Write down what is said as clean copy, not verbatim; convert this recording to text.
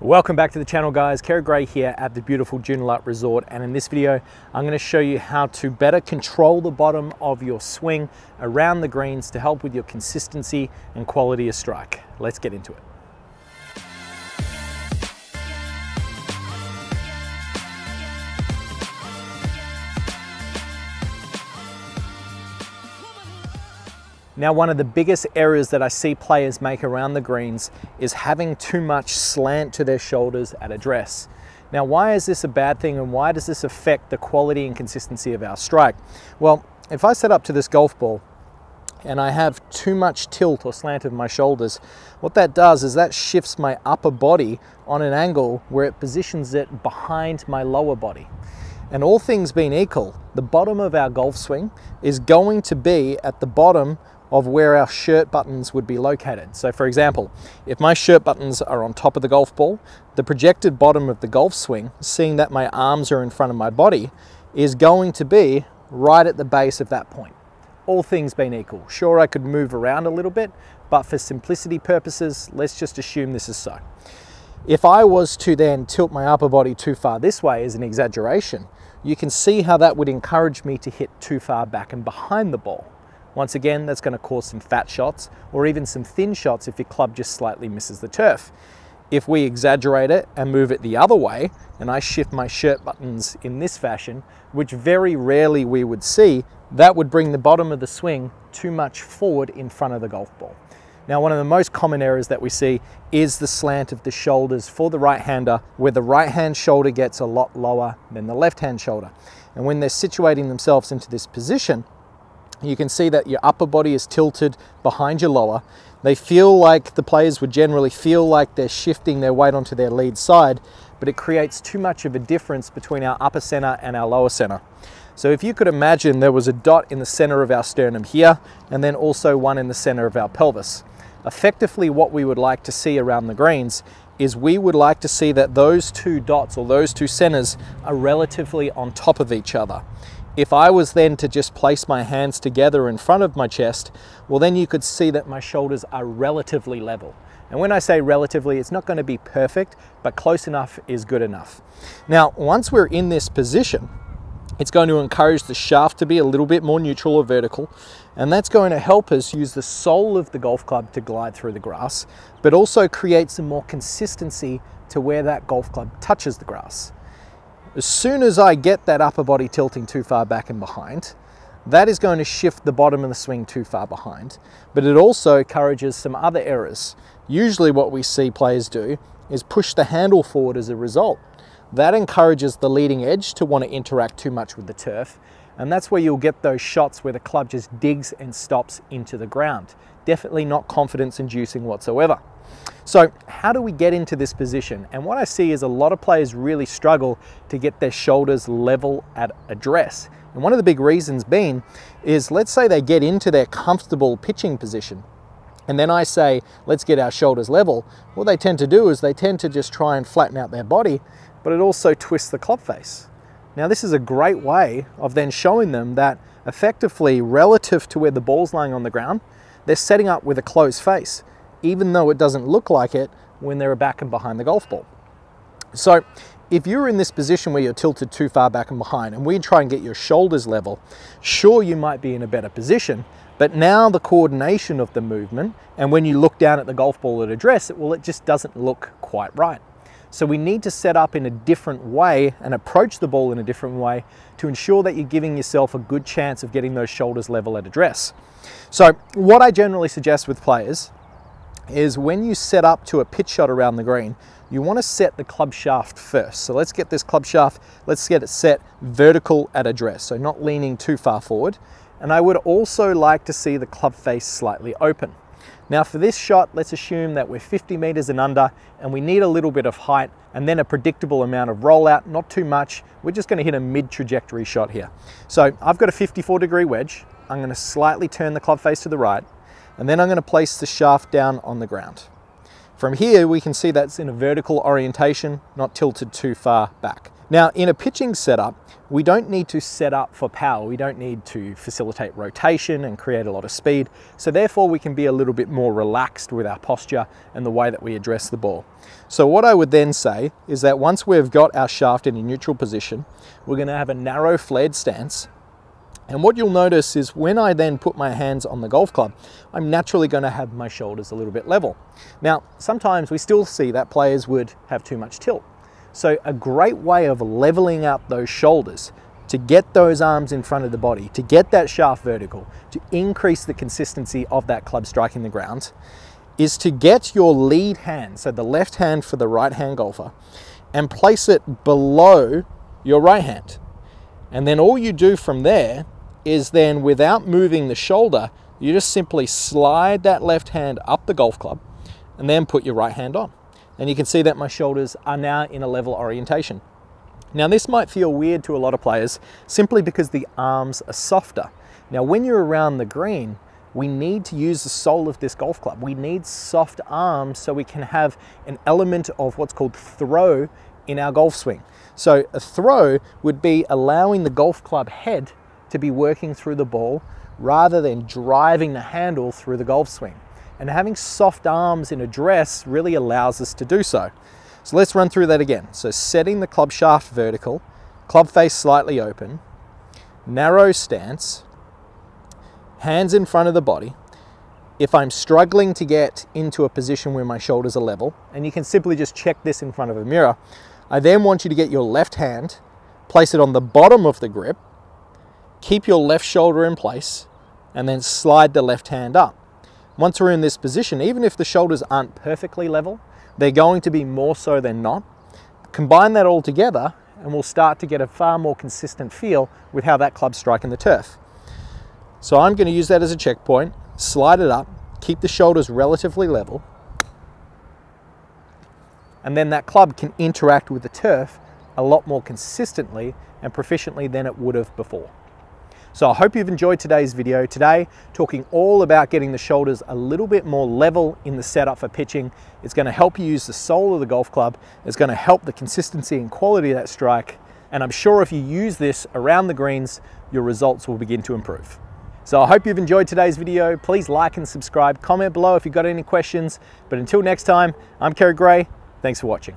Welcome back to the channel, guys. Kerrod here at the beautiful Joondalup Resort, and in this video I'm going to show you how to better control the bottom of your swing around the greens to help with your consistency and quality of strike. Let's get into it. Now, one of the biggest errors that I see players make around the greens is having too much slant to their shoulders at address. Now, why is this a bad thing, and why does this affect the quality and consistency of our strike? Well, if I set up to this golf ball and I have too much tilt or slant of my shoulders, what that does is that shifts my upper body on an angle where it positions it behind my lower body. And all things being equal, the bottom of our golf swing is going to be at the bottom of where our shirt buttons would be located. So for example, if my shirt buttons are on top of the golf ball, the projected bottom of the golf swing, seeing that my arms are in front of my body, is going to be right at the base of that point. All things being equal. Sure, I could move around a little bit, but for simplicity purposes, let's just assume this is so. If I was to then tilt my upper body too far this way as an exaggeration, you can see how that would encourage me to hit too far back and behind the ball. Once again, that's going to cause some fat shots or even some thin shots if your club just slightly misses the turf. If we exaggerate it and move it the other way, and I shift my shirt buttons in this fashion, which very rarely we would see, that would bring the bottom of the swing too much forward in front of the golf ball. Now, one of the most common errors that we see is the slant of the shoulders for the right-hander, where the right-hand shoulder gets a lot lower than the left-hand shoulder. And when they're situating themselves into this position, you can see that your upper body is tilted behind your lower. They feel like, the players would generally feel like they're shifting their weight onto their lead side, but it creates too much of a difference between our upper center and our lower center. So if you could imagine there was a dot in the center of our sternum here, and then also one in the center of our pelvis. Effectively, what we would like to see around the greens is we would like to see that those two dots or those two centers are relatively on top of each other. If I was then to just place my hands together in front of my chest, well, then you could see that my shoulders are relatively level. And when I say relatively, it's not going to be perfect, but close enough is good enough. Now, once we're in this position, it's going to encourage the shaft to be a little bit more neutral or vertical, and that's going to help us use the sole of the golf club to glide through the grass, but also create some more consistency to where that golf club touches the grass. As soon as I get that upper body tilting too far back and behind, that is going to shift the bottom of the swing too far behind, but it also encourages some other errors. Usually what we see players do is push the handle forward as a result. That encourages the leading edge to want to interact too much with the turf, and that's where you'll get those shots where the club just digs and stops into the ground. Definitely not confidence inducing whatsoever. So how do we get into this position? And what I see is a lot of players really struggle to get their shoulders level at address. And one of the big reasons being is, let's say they get into their comfortable pitching position, and then I say, let's get our shoulders level. What they tend to do is they tend to just try and flatten out their body, but it also twists the club face. Now, this is a great way of then showing them that effectively, relative to where the ball's lying on the ground, they're setting up with a closed face, even though it doesn't look like it when they're back and behind the golf ball. So if you're in this position where you're tilted too far back and behind, and we try and get your shoulders level, sure, you might be in a better position, but now the coordination of the movement, and when you look down at the golf ball at address, well, it just doesn't look quite right. So we need to set up in a different way and approach the ball in a different way to ensure that you're giving yourself a good chance of getting those shoulders level at address. So what I generally suggest with players is, when you set up to a pitch shot around the green, you want to set the club shaft first. So let's get this club shaft, let's get it set vertical at address, so not leaning too far forward. And I would also like to see the club face slightly open. Now for this shot, let's assume that we're 50 meters and under, and we need a little bit of height and then a predictable amount of rollout, not too much. We're just going to hit a mid-trajectory shot here. So I've got a 54-degree wedge. I'm going to slightly turn the club face to the right, and then I'm going to place the shaft down on the ground. From here, we can see that's in a vertical orientation, not tilted too far back. Now, in a pitching setup, we don't need to set up for power. We don't need to facilitate rotation and create a lot of speed. So therefore, we can be a little bit more relaxed with our posture and the way that we address the ball. So what I would then say is that once we've got our shaft in a neutral position, we're going to have a narrow flared stance. And what you'll notice is when I then put my hands on the golf club, I'm naturally going to have my shoulders a little bit level. Now, sometimes we still see that players would have too much tilt. So a great way of leveling out those shoulders, to get those arms in front of the body, to get that shaft vertical, to increase the consistency of that club striking the ground, is to get your lead hand, so the left hand for the right hand golfer, and place it below your right hand. And then all you do from there is then, without moving the shoulder, you just simply slide that left hand up the golf club and then put your right hand on. And you can see that my shoulders are now in a level orientation. Now this might feel weird to a lot of players simply because the arms are softer. Now when you're around the green, we need to use the sole of this golf club. We need soft arms so we can have an element of what's called throw in our golf swing. So a throw would be allowing the golf club head to be working through the ball rather than driving the handle through the golf swing. And having soft arms in a dress really allows us to do so. So let's run through that again. So setting the club shaft vertical, club face slightly open, narrow stance, hands in front of the body. If I'm struggling to get into a position where my shoulders are level, and you can simply just check this in front of a mirror, I then want you to get your left hand, place it on the bottom of the grip, keep your left shoulder in place, and then slide the left hand up. Once we're in this position, even if the shoulders aren't perfectly level, they're going to be more so than not. Combine that all together and we'll start to get a far more consistent feel with how that club's striking the turf. So I'm going to use that as a checkpoint, slide it up, keep the shoulders relatively level, and then that club can interact with the turf a lot more consistently and proficiently than it would have before. So I hope you've enjoyed today's video. Today, talking all about getting the shoulders a little bit more level in the setup for pitching. It's going to help you use the sole of the golf club. It's going to help the consistency and quality of that strike. And I'm sure if you use this around the greens, your results will begin to improve. So I hope you've enjoyed today's video. Please like and subscribe. Comment below if you've got any questions. But until next time, I'm Kerrod. Thanks for watching.